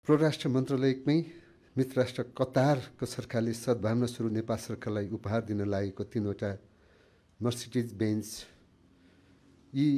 परराष्ट्र मन्त्रालयमै मित्र राष्ट्र कतारको सरकारले सद्भावना स्वरूप नेपाल सरकारलाई उपहार दिन लागेको 3वटा मर्सिडिज बेन्ज यी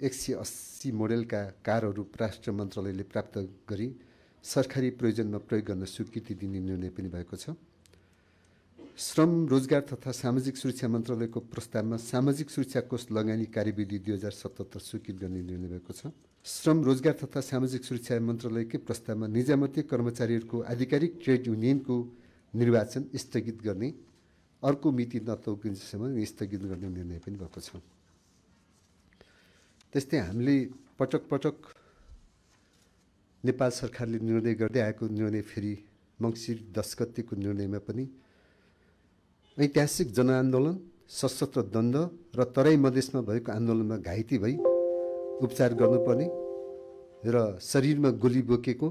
180 मोडेलका कारहरू परराष्ट्र मन्त्रालयले प्राप्त गरी सरकारी प्रयोजनमा प्रयोग गर्न स्वीकृति दिने निर्णय पनि भएको छ। श्रम रोजगार तथा सामाजिक सुरक्षा मन्त्रालयको प्रस्तावमा सामाजिक सुरक्षा कोष लगानी कार्यविधि 2077 स्वीकृत गर्ने निर्णय भएको छ। श्रम रोजगार तथा सामाजिक सुरक्षा मन्त्रालयकै प्रस्तावमा निजामती कर्मचारीहरूको आधिकारिक ट्रेड युनियनको निर्वाचन स्थगित गर्ने अर्को मिति नतोकिन्जेलसम्म स्थगित गर्ने निर्णय पनि भएको छ। त्यस्तै हामीले पटक पटक नेपाल सरकारले निर्णय गर्दै आएको निर्णय फेरि मङ्सिर 10 गतेको निर्णयमा पनि ऐतिहासिक जनआन्दोलन सशस्त्र द्वन्द र तराई मधेसमा भएको आन्दोलनमा घाइते भई उपचार गर्नुपर्ने र शरीरमा गोली बोकेको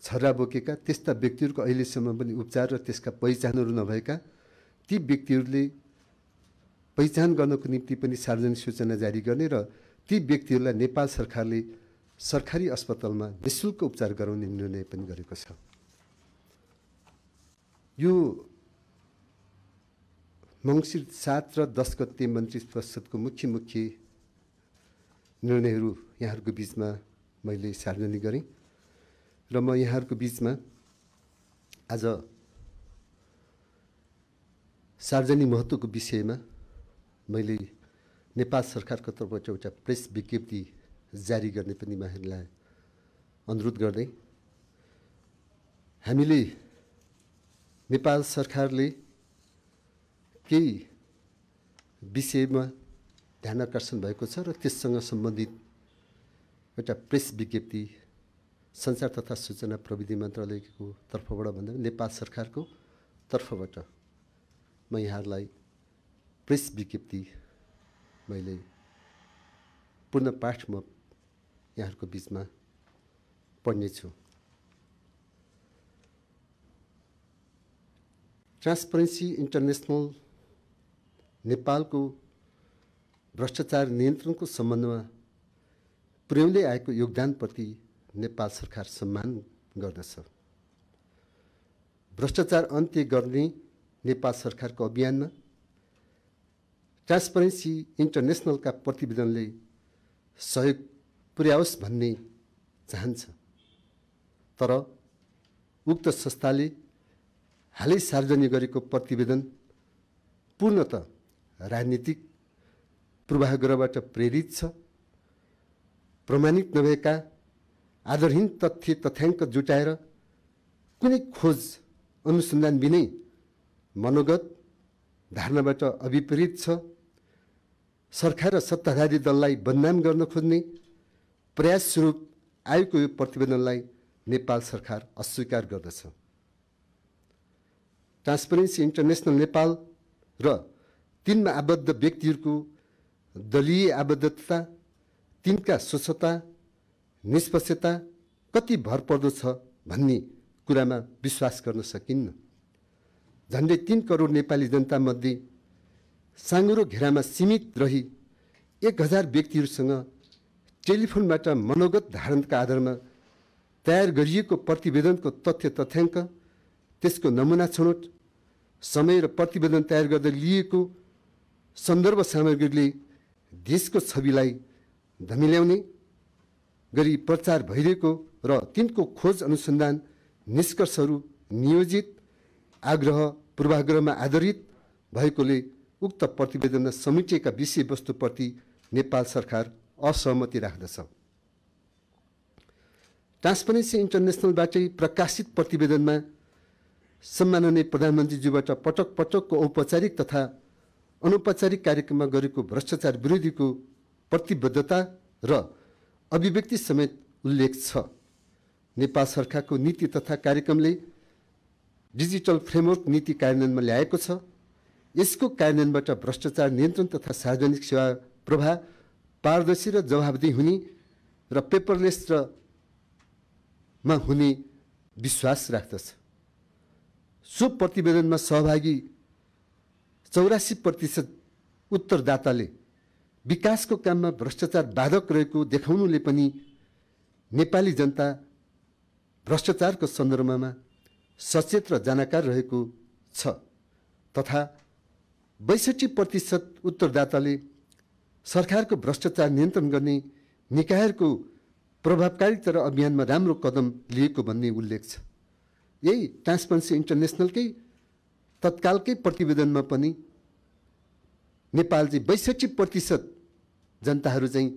छर्रा बोकेका त्यस्ता व्यक्तिहरूको अहिलेसम्म पनि उपचार र त्यसका पहिचानहरू नभएका ती व्यक्तिहरूले पहिचान गर्नको निम्ति पनि सार्वजनिक सूचना जारी गर्ने र ती व्यक्तिहरूलाई नेपाल सरकारले सरकारी अस्पतालमा निःशुल्क उपचार गराउने निर्णय पनि गरेको छ। यो मङ्सिर 7 र 10 गते मन्त्री परिषदको मुख्य निर्णयहरू यहाँहरूको बीचमा मैले सार्वजनिक गरेँ र म यहाँहरूको बीचमा आज सार्वजनिक महत्त्वको विषयमा मैले नेपाल सरकारको तर्फबाट एउटा प्रेस विज्ञप्ति जारी गर्ने पनि उहाँहरूलाई अनुरोध गर्दै हामीले नेपाल सरकारले केही विषयमा ध्यान आकर्षण भएको छ र त्यससँग सम्बन्धित एउटा प्रेस विज्ञप्ति सञ्चार तथा सूचना प्रविधि मन्त्रालयको तर्फबाट भन्दा नेपाल सरकारको तर्फबाट म यहाँहरूलाई प्रेस विज्ञप्ति मैले पूर्ण पाठ म यहाँहरूको बीचमा पढ्नेछु। ट्रान्सपरेन्सी इन्टरनेसनल नेपालको भ्रष्टाचार नियन्त्रणको सम्बन्धमा पुर्याउँदै आएको योगदानप्रति नेपाल सरकार सम्मान गर्दछ। भ्रष्टाचार अन्त्य गर्ने नेपाल सरकारको अभियानमा ट्रान्सपरेन्सी इन्टरनेसनलका प्रतिवेदनले सहयोग पुर्याओस् भन्ने चाहन्छ, तर उक्त संस्थाले हालै सार्वजनिक गरेको प्रतिवेदन पूर्णतः राजनीतिक पूर्वाग्रहबाट प्रेरित छ। प्रमाणित नभएका आधारहीन तथ्याङ्क जुटाएर कुनै खोज अनुसन्धान बिनै मनोगत धारणाबाट अभिप्रेरित छ। सरकार र सत्ताधारी दललाई बदनाम गर्न खोज्ने प्रयास स्वरूप आएको यो प्रतिवेदनलाई नेपाल सरकार अस्वीकार गर्दछ। ट्रान्सपरेन्सी इन्टरनेसनल नेपाल र तिनमा आबद्ध व्यक्तिहरूको दलीय आबद्धता, तिनका स्वच्छता, निष्पक्षता कति भरपर्दो छ भन्ने कुरामा विश्वास गर्न सकिन्न। झन्डै 3 करोड नेपाली जनतामध्ये साँगुरो घेरामा सीमित रही 1000 व्यक्तिहरूसँग टेलिफोनबाट मनोगत धारणका आधारमा तयार गरिएको प्रतिवेदनको तथ्याङ्क, त्यसको नमुना छनौट, समय र प्रतिवेदन तयार गर्दा लिएको सन्दर्भ सामग्रीले देशको छविलाई धमिल्याउने गरी प्रचार भइरहेको र तिनको खोज अनुसन्धान निष्कर्षहरू नियोजित आग्रह पूर्वाग्रहमा आधारित भएकोले उक्त प्रतिवेदनमा समेटिएका विषयवस्तुप्रति नेपाल सरकार असहमति राख्दछ। ट्रान्सपरेन्सी इन्टरनेसनलबाटै प्रकाशित प्रतिवेदनमा सम्माननीय प्रधानमन्त्रीज्यूबाट पटक पटकको औपचारिक तथा अनौपचारिक कार्यक्रममा गरेको भ्रष्टाचार विरोधीको प्रतिबद्धता र अभिव्यक्ति समेत उल्लेख छ। नेपाल सरकारको नीति तथा कार्यक्रमले डिजिटल फ्रेमवर्क नीति कार्यान्वयनमा ल्याएको छ। यसको कार्यान्वयनबाट भ्रष्टाचार नियन्त्रण तथा सार्वजनिक सेवा प्रवाह पारदर्शी र जवाबदेही हुने र पेपरलेस मा हुने विश्वास राख्दछ। सो प्रतिवेदनमा सहभागी 84% उत्तरदाताले विकासको काममा भ्रष्टाचार बाधक रहेको देखाउनुले पनि नेपाली जनता भ्रष्टाचारको सन्दर्भमा सचेत र जानकार रहेको छ तथा 62% उत्तरदाताले सरकारको भ्रष्टाचार नियन्त्रण गर्ने निकायहरूको प्रभावकारिता र अभियानमा राम्रो कदम लिएको भन्ने उल्लेख छ। यही ट्रान्सपरेन्सी इन्टरनेसनलकै तत्कालकै प्रतिवेदनमा पनि नेपाल चाहिँ 62% जनताहरू चाहिँ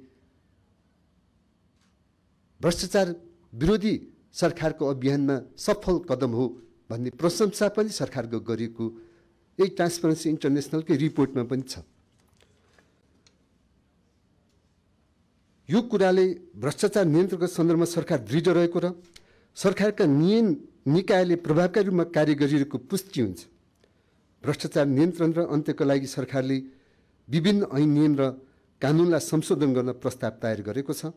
भ्रष्टाचार विरोधी सरकारको अभियानमा सफल कदम हो भन्ने प्रशंसा पनि सरकारको गरिएको यही ट्रान्सपरेन्सी इन्टरनेसनलकै रिपोर्टमा पनि छ। यो कुराले भ्रष्टाचार नियन्त्रणको सन्दर्भमा सरकार दृढ रहेको र सरकारका निकायले प्रभावकारी रूपमा कार्य गरिरहेको पुष्टि हुन्छ। भ्रष्टाचार नियन्त्रण र अन्त्यका लागि सरकारले विभिन्न ऐन नियम र कानुनलाई संशोधन गर्न प्रस्ताव तयार गरेको छ।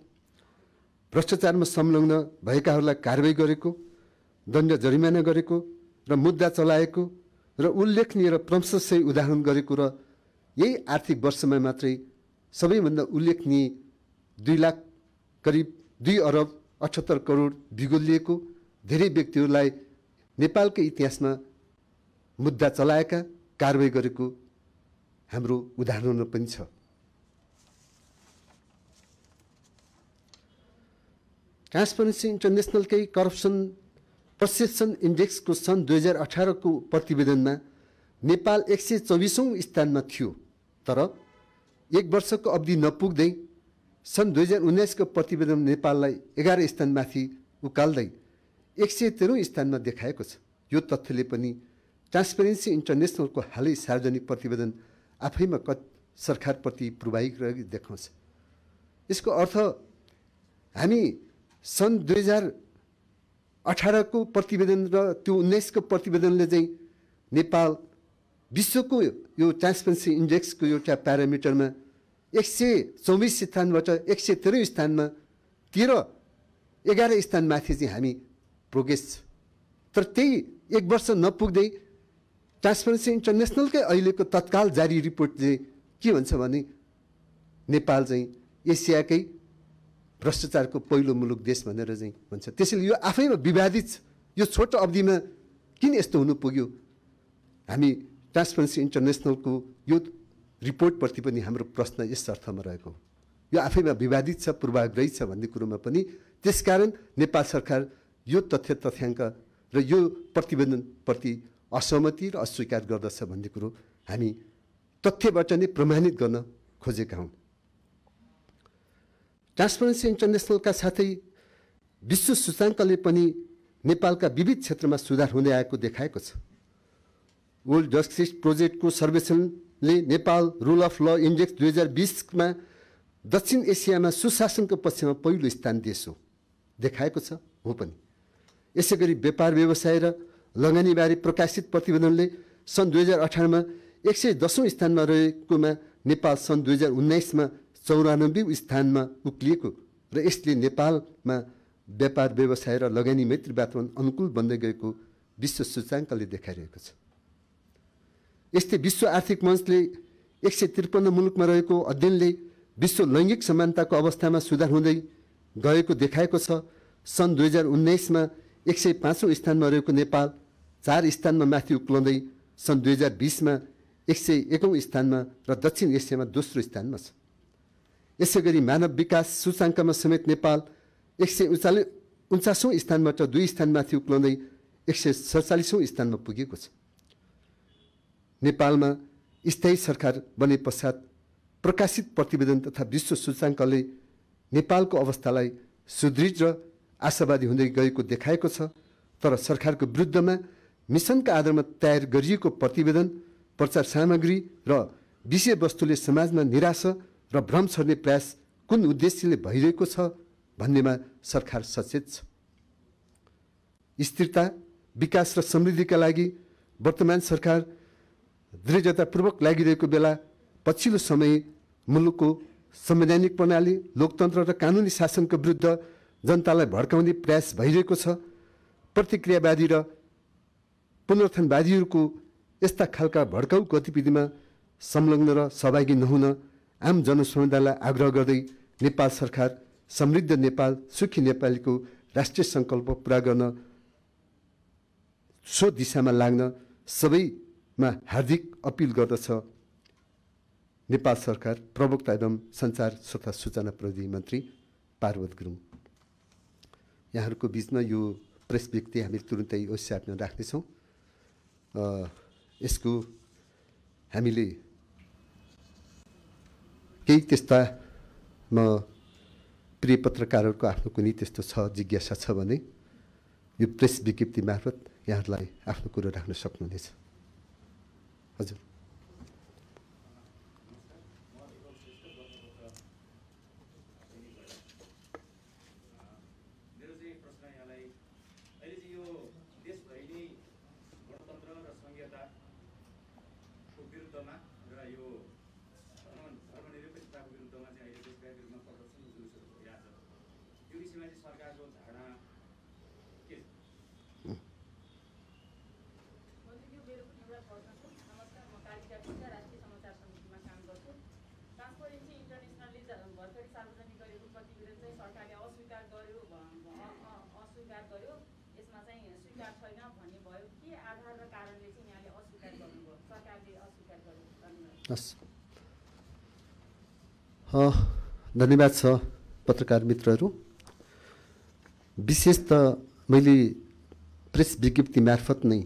भ्रष्टाचारमा संलग्न भएकाहरूलाई कारबाही गरेको, दण्ड जरिमाना गरेको र मुद्दा चलाएको र उल्लेखनीय र प्रशंसनीय उदाहरण गरेको र यही आर्थिक वर्षमा मात्रै सबैभन्दा उल्लेखनीय 2 लाख करिब 2 अरब 78 करोड बिगोलिएको धेरै व्यक्तिहरूलाई नेपालकै इतिहासमा मुद्दा चलाएका, कारबाही गरेको हाम्रो उदाहरण पनि छ। ट्रान्सपरेन्सी इन्टरनेसनलकै करप्सन पर्सेप्सन इन्डेक्सको सन् 2018 को प्रतिवेदनमा नेपाल 124औं स्थानमा थियो, तर 1 वर्षको अवधि नपुग्दै सन् 2019 को प्रतिवेदन नेपाललाई 11 स्थानमाथि उकाल्दै 113औं स्थानमा देखाएको छ। यो तथ्यले पनि ट्रान्सपरेन्सी इन्टरनेसनलको हालै सार्वजनिक प्रतिवेदन आफैमा सरकारप्रति पूर्वाग्रही देखाउँछ। यसको अर्थ हामी सन् 2018 को प्रतिवेदन र त्यो 19 को प्रतिवेदनले चाहिँ नेपाल विश्वको यो ट्रान्सपरेन्सी इन्डेक्सको एउटा प्यारामिटरमा 124 स्थानबाट 113 स्थानमा 11 स्थानमाथि चाहिँ हामी प्रोग्रेस छ। तर त्यही 1 वर्ष नपुग्दै ट्रान्सपरेन्सी इन्टरनेसनलकै अहिलेको तत्काल जारी रिपोर्ट चाहिँ के भन्छ भने नेपाल चाहिँ एसियाकै भ्रष्टाचारको पहिलो मुलुक देश भनेर चाहिँ भन्छ। त्यसैले यो आफैमा विवादित छ। यो छोटो अवधिमा किन यस्तो हुनु पुग्यो? हामी ट्रान्सपरेन्सी इन्टरनेसनलको यो रिपोर्टप्रति पनि हाम्रो प्रश्न यस अर्थमा रहेको हो। यो आफैमा विवादित छ, पूर्वाग्रही छ भन्ने कुरोमा पनि त्यसकारण नेपाल सरकार यो तथ्याङ्क र यो प्रतिवेदनप्रति असहमति र अस्वीकार गर्दछ भन्ने कुरो हामी तथ्यबाट नै प्रमाणित गर्न खोजेका हौँ। ट्रान्सपरेन्सी इन्टरनेसनलका साथै विश्व सूचाङ्कले पनि नेपालका विविध क्षेत्रमा सुधार हुँदै आएको देखाएको छ। वर्ल्ड जस्टिस प्रोजेक्टको सर्वेक्षणले नेपाल रुल अफ ल इन्डेक्स 2020 दक्षिण एसियामा सुशासनको पक्षमा पहिलो स्थान देश हो देखाएको छ। हो पनि यसै गरी व्यापार व्यवसाय र लगानीबारे प्रकाशित प्रतिवेदनले सन् 2018 110औं स्थानमा रहेकोमा नेपाल सन् 2019 94औं स्थानमा उक्लिएको र यसले नेपालमा व्यापार व्यवसाय र लगानी मैत्री वातावरण अनुकूल बन्दै गएको विश्व सूचाङ्कले देखाइरहेको छ। यस्तै विश्व आर्थिक मञ्चले 153 मुलुकमा रहेको अध्ययनले विश्व लैङ्गिक समानताको अवस्थामा सुधार हुँदै गएको देखाएको छ। सन् 2019 105औं स्थानमा रहेको नेपाल 4 स्थानमा माथि उक्लँदै सन् 2020 101औं स्थानमा र दक्षिण एसियामा दोस्रो स्थानमा छ। यसै गरी मानव विकास सूचाङ्कमा समेत नेपाल 149औं स्थानबाट 2 स्थानमाथि उक्लँदै 147औं स्थानमा पुगेको छ। नेपालमा स्थायी सरकार बने पश्चात प्रकाशित प्रतिवेदन तथा विश्व सूचाङ्कले नेपालको अवस्थालाई सुदृढ र आशावादी हुँदै गएको देखाएको छ। तर सरकारको विरुद्धमा मिसनका आधारमा तयार गरिएको प्रतिवेदन, प्रचार सामग्री र विषयवस्तुले समाजमा निराशा र भ्रम छर्ने प्रयास कुन उद्देश्यले भइरहेको छ भन्नेमा सरकार सचेत छ। स्थिरता, विकास र समृद्धिका लागि वर्तमान सरकार दृढतापूर्वक लागिरहेको बेला पछिल्लो समय मुलुकको संवैधानिक प्रणाली, लोकतन्त्र र कानुनी शासनको विरुद्ध जनतालाई भड्काउने प्रयास भइरहेको छ। प्रतिक्रियावादी र पुनरुत्थानवादीहरूको यस्ता खालका भड्काउ गतिविधिमा संलग्न र सहभागी नहुन आम जनसमुदायलाई आग्रह गर्दै नेपाल सरकार समृद्ध नेपाल, सुखी नेपालीको राष्ट्रिय सङ्कल्प पुरा गर्न सो दिशामा लाग्न सबैमा हार्दिक अपिल गर्दछ नेपाल सरकार प्रवक्ता एवं सञ्चार तथा सूचना प्रविधि मन्त्री पार्वत गुरुङ। यहाँहरूको बिचमा यो प्रेस व्यक्ति हामी तुरुन्तै ओस्यापमा राख्नेछौँ। यसको हामीले केही त्यस्ता प्रिय पत्रकारहरूको आफ्नो कुनै त्यस्तो छ जिज्ञासा छ भने यो प्रेस विज्ञप्ति मार्फत यहाँहरूलाई आफ्नो कुरो राख्न सक्नुहुनेछ। हजुर। धन्यवाद छ पत्रकार मित्रहरू। विशेष त मैले प्रेस विज्ञप्ति मार्फत नै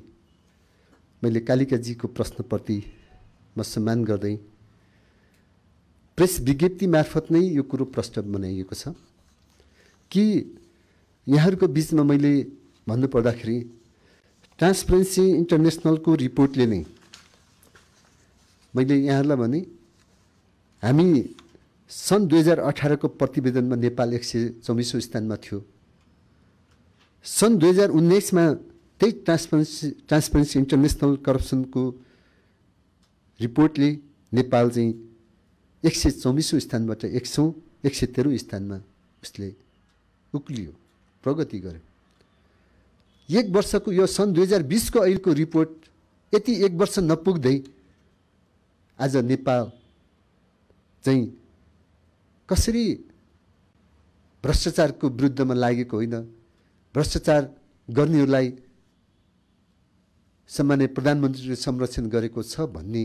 मैले कालिकाजीको प्रश्नप्रति म सम्मान गर्दै प्रेस विज्ञप्ति मार्फत नै यो कुरो प्रष्ट बनाइएको छ कि यहाँहरूको बिचमा मैले भन्नुपर्दाखेरि ट्रान्सपरेन्सी इन्टरनेसनलको रिपोर्टले नै मैले यहाँहरूलाई भने हामी सन् 2018 को प्रतिवेदनमा नेपाल 124औं स्थानमा थियो। सन् 2019 मा त्यही ट्रान्सपरेन्सी इन्टरनेसनल करप्सनको रिपोर्टले नेपाल चाहिँ 124औं स्थानबाट 113औं स्थानमा उसले उक्लियो, प्रगति गर्यो। एक वर्षको यो सन् 2020 को अहिलेको रिपोर्ट यति एक वर्ष नपुग्दै आज नेपाल चाहिँ कसरी भ्रष्टाचारको विरुद्धमा लागेको होइन, भ्रष्टाचार गर्नेहरूलाई सम्माननीय प्रधानमन्त्रीले संरक्षण गरेको छ भन्ने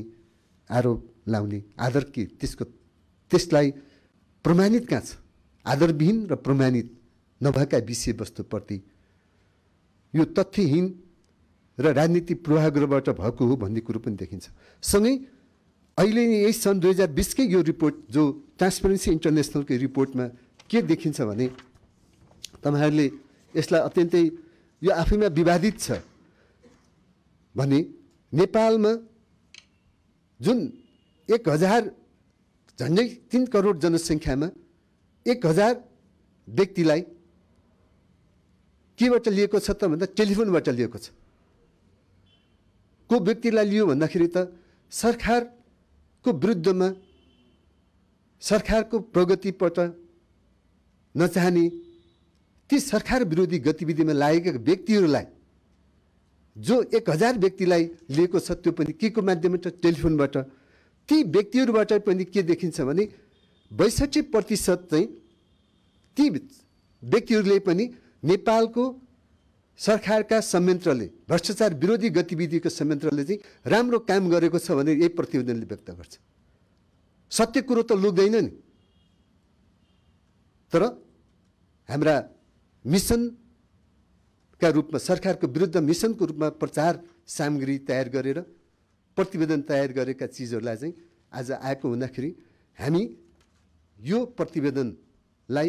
आरोप लाउने आधार के त्यसलाई प्रमाणित कहाँ छ? आधारविहीन र प्रमाणित नभएका विषयवस्तुप्रति यो तथ्यहीन र राजनीतिक पूर्वाग्रहबाट भएको हो भन्ने कुरो पनि देखिन्छ। सँगै अहिले यही सन् 2020 कै यो रिपोर्ट जो ट्रान्सपरेन्सी इन्टरनेसनलको रिपोर्टमा के देखिन्छ भने तपाईहरुले यसलाई अत्यन्तै यो आफैमा विवादित छ भने नेपालमा जुन 1000 झन्डै 3 करोड जनसङ्ख्यामा 1000 व्यक्तिलाई केबाट लिएको छ त भन्दा टेलिफोनबाट लिएको छ। को व्यक्तिलाई लियो भन्दाखेरि त सरकारको विरुद्धमा सरकारको प्रगतिबाट नचाहने ती सरकार विरोधी गतिविधिमा लागेका व्यक्तिहरूलाई जो 1000 व्यक्तिलाई लिएको छ त्यो पनि के को माध्यमबाट? टेलिफोनबाट। ती व्यक्तिहरूबाट पनि के देखिन्छ भने 62% चाहिँ ती व्यक्तिहरूले पनि नेपालको सरकारका संयन्त्रले भ्रष्टाचार विरोधी गतिविधिको संयन्त्रले चाहिँ राम्रो काम गरेको छ भने यही प्रतिवेदनले व्यक्त गर्छ। सत्य कुरो त लुक्दैन नि, तर हाम्रा मिसनका रूपमा सरकारको विरुद्ध मिसनको रूपमा प्रचार सामग्री तयार गरेर प्रतिवेदन तयार गरेका चिजहरूलाई चाहिँ आज आएको हुँदाखेरि हामी यो प्रतिवेदनलाई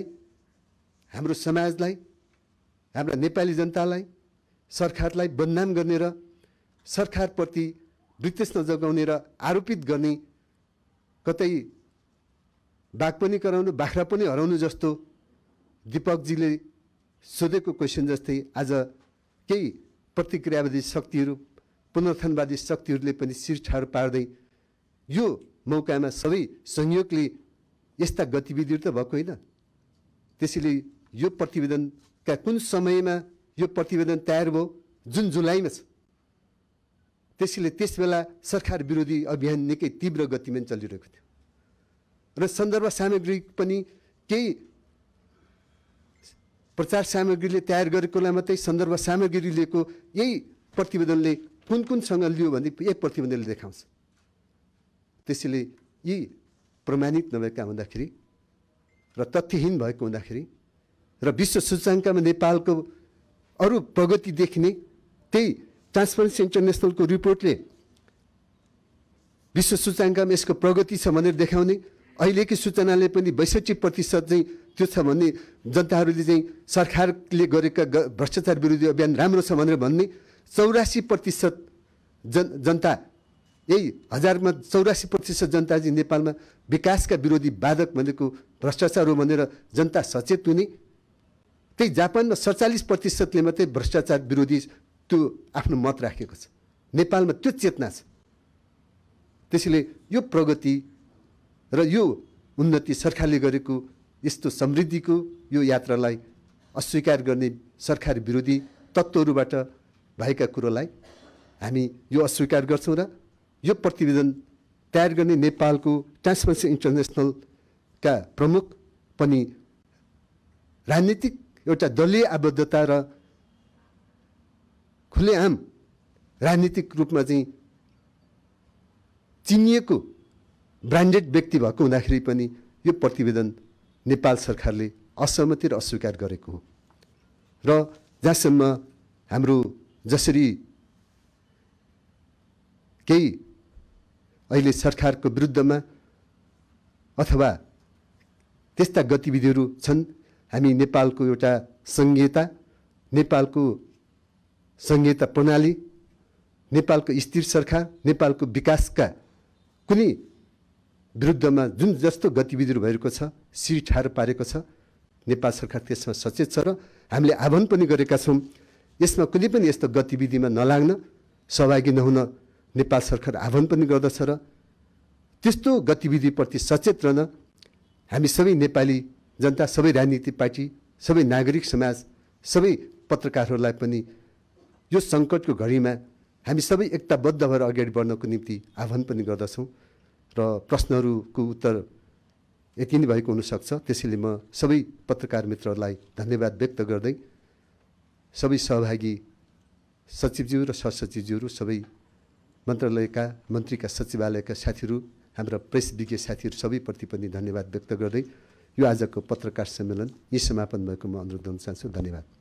हाम्रो समाजलाई, हाम्रा नेपाली जनतालाई, सरकारलाई बदनाम गर्ने र सरकारप्रति विद्वेष जगाउने र आरोपित गर्ने, कतै बाघ पनि कराउनु बाख्रा पनि हराउनु जस्तो दीपकजीले सोधेको क्वेसन जस्तै आज केही प्रतिक्रियावादी शक्तिहरू, पुनरुत्थानवादी शक्तिहरूले पनि शिर ठाड पार्दै यो मौकामा सबै संयोगले यस्ता गतिविधिहरू त भएको होइन। त्यसैले यो प्रतिवेदनका कुन समयमा यो प्रतिवेदन तयार भयो? जुन जुलाईमा छ। त्यसैले त्यसबेला सरकार विरोधी अभियान निकै तीव्र गतिमा चलिरहेको थियो र सन्दर्भ सामग्री पनि केही प्रचार सामग्रीले तयार गरेकोलाई मात्रै सन्दर्भ सामग्री लिएको यही प्रतिवेदनले कुन कुनसँग लियो भने यही प्रतिवेदनले देखाउँछ। त्यसैले यी प्रमाणित नभएका हुँदाखेरि र तथ्यहीन भएको हुँदाखेरि र विश्व सूचकाङ्कमा नेपालको अरू प्रगति देखिने त्यही ट्रान्सपरेन्सी इन्टरनेसनलको रिपोर्टले विश्व सूचकाङ्कमा यसको प्रगति छ भनेर देखाउने, अहिलेकै सूचनाले पनि 62% चाहिँ त्यो छ भन्ने, जनताहरूले चाहिँ सरकारले गरेका भ्रष्टाचार विरोधी अभियान राम्रो छ भनेर भन्ने, 84% जनता, यही 1000मा 84% जनता चाहिँ नेपालमा विकासका विरोधी बाधक भनेको भ्रष्टाचार हो भनेर जनता सचेत हुने, त्यही जापानमा 47%ले मात्रै भ्रष्टाचार विरोधी त्यो आफ्नो मत राखेको छ। नेपालमा त्यो चेतना छ। त्यसैले यो प्रगति र यो उन्नति सरकारले गरेको यस्तो समृद्धिको यो यात्रालाई अस्वीकार गर्ने सरकार विरोधी तत्त्वहरूबाट भएका कुरोलाई हामी यो अस्वीकार गर्छौँ र यो प्रतिवेदन तयार गर्ने नेपालको ट्रान्सपरेन्सी इन्टरनेसनलका प्रमुख पनि राजनीतिक एउटा दलीय आबद्धता र खुलेआम राजनीतिक रूपमा चाहिँ चिनिएको ब्रान्डेड व्यक्ति भएको हुँदाखेरि पनि यो प्रतिवेदन नेपाल सरकारले असहमति र अस्वीकार गरेको हो। र जहाँसम्म हाम्रो जसरी केही अहिले सरकारको विरुद्धमा अथवा त्यस्ता गतिविधिहरू छन्, हामी नेपालको एउटा नेपालको संहिता प्रणाली, नेपालको स्थिर सरकार, नेपालको विकासका कुनै विरुद्धमा जुन जस्तो गतिविधिहरू भइरहेको छ, सिडी ठाडो पारेको छ, नेपाल सरकार त्यसमा सचेत छ र हामीले आह्वान पनि गरेका छौँ यसमा कुनै पनि यस्तो गतिविधिमा नलाग्न, सहभागी नहुन नेपाल सरकार आह्वान पनि गर्दछ र त्यस्तो गतिविधिप्रति सचेत रहन हामी सबै नेपाली जनता, सबै राजनीतिक पार्टी, सबै नागरिक समाज, सबै पत्रकारहरूलाई पनि यो सङ्कटको घडीमा हामी सबै एकताबद्ध भएर अगाडि बढ्नको निम्ति आह्वान पनि गर्दछौँ र प्रश्नहरूको उत्तर यति नै भएको हुनसक्छ। त्यसैले म सबै पत्रकार मित्रहरूलाई धन्यवाद व्यक्त गर्दै सबै सहभागी सचिवज्यू र सहसचिवज्यूहरू, सबै मन्त्रालयका मन्त्रीका सचिवालयका साथीहरू, हाम्रा प्रेस विज्ञ साथीहरू सबैप्रति पनि धन्यवाद व्यक्त गर्दै यो आजको पत्रकार सम्मेलन यही समापन भएको म अनुरोध गर्न चाहन्छु। धन्यवाद।